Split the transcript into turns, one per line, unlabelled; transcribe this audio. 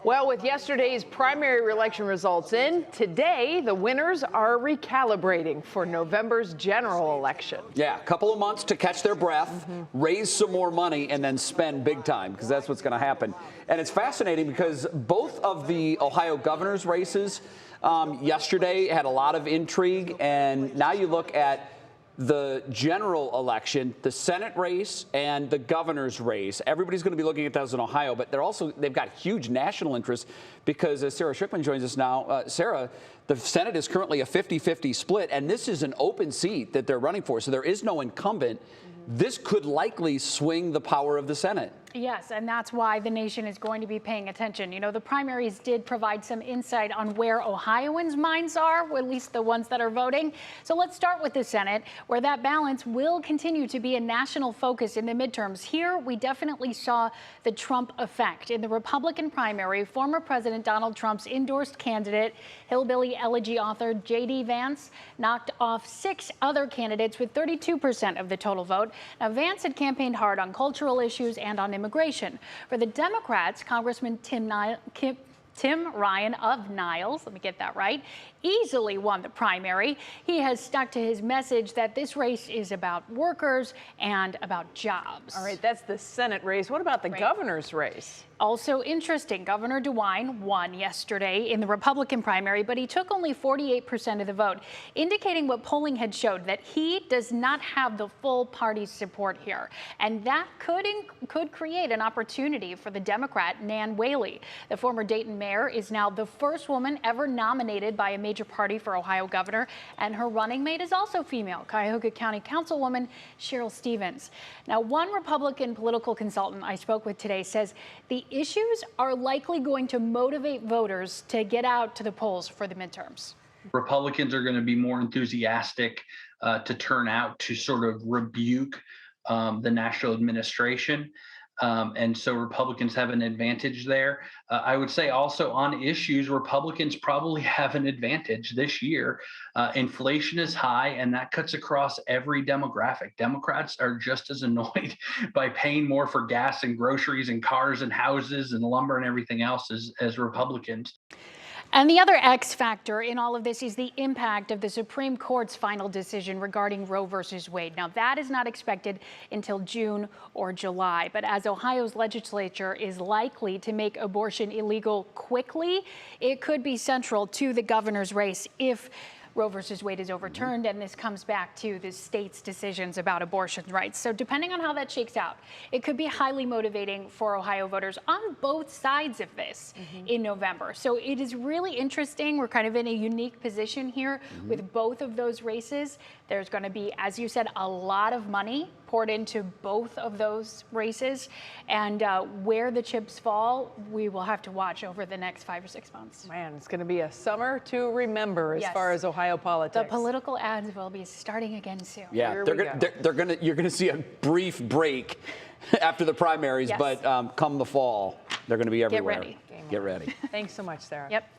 Well, with yesterday's primary election results in, today the winners are recalibrating for November's general election.
Yeah, a couple of months to catch their breath, raise some more money, and then spend big time, because that's what's going to happen. And it's fascinating because both of the Ohio governor's races yesterday had a lot of intrigue, and now you look at the general election, the Senate race and the governor's race. Everybody's going to be looking at those in Ohio, but they've got huge national interest because, as Sarah Strickland joins us now, Sarah, the Senate is currently a 50-50 split, and this is an open seat that they're running for, so there is no incumbent. This could likely swing the power of the Senate.
Yes, and that's why the nation is going to be paying attention. You know, the primaries did provide some insight on where Ohioans' minds are, or at least the ones that are voting. So let's start with the Senate, where that balance will continue to be a national focus in the midterms. Here, we definitely saw the Trump effect. In the Republican primary, former President Donald Trump's endorsed candidate, Hillbilly Elegy author J.D. Vance, knocked off 6 other candidates with 32% of the total vote. Now, Vance had campaigned hard on cultural issues and on immigration. For the Democrats, Congressman Tim Ryan of Niles, let me get that right, easily won the primary. He has stuck to his message that this race is about workers and about jobs.
All right, that's the Senate race. What about the governor's race?
Also interesting, Governor DeWine won yesterday in the Republican primary, but he took only 48% of the vote, indicating what polling had showed, that he does not have the full party's support here. And that could create an opportunity for the Democrat, Nan Whaley. The former Dayton mayor is now the first woman ever nominated by a major party for Ohio governor, and her running mate is also female, Cuyahoga County Councilwoman Cheryl Stevens. Now, one Republican political consultant I spoke with today says the issues are likely going to motivate voters to get out to the polls for the midterms.
Republicans are going to be more enthusiastic to turn out to sort of rebuke the national administration. And so Republicans have an advantage there. I would say also on issues, Republicans probably have an advantage this year. Inflation is high, and that cuts across every demographic. Democrats are just as annoyed by paying more for gas and groceries and cars and houses and lumber and everything else as Republicans.
And the other X factor in all of this is the impact of the Supreme Court's final decision regarding Roe versus Wade. Now, that is not expected until June or July. But as Ohio's legislature is likely to make abortion illegal quickly, it could be central to the governor's race if Roe versus Wade is overturned, and this comes back to the state's decisions about abortion rights. So depending on how that shakes out, it could be highly motivating for Ohio voters on both sides of this in November. So it is really interesting. We're kind of in a unique position here with both of those races. There's going to be, as you said, a lot of money poured into both of those races, and where the chips fall, we will have to watch over the next 5 or 6 months.
Man, it's going to be a summer to remember as far as Ohio politics.
The political ads will be starting again soon.
Yeah, you're gonna see a brief break after the primaries, but come the fall, they're going to be everywhere.
Get ready.
Get ready.
Thanks so much, Sarah.
Yep.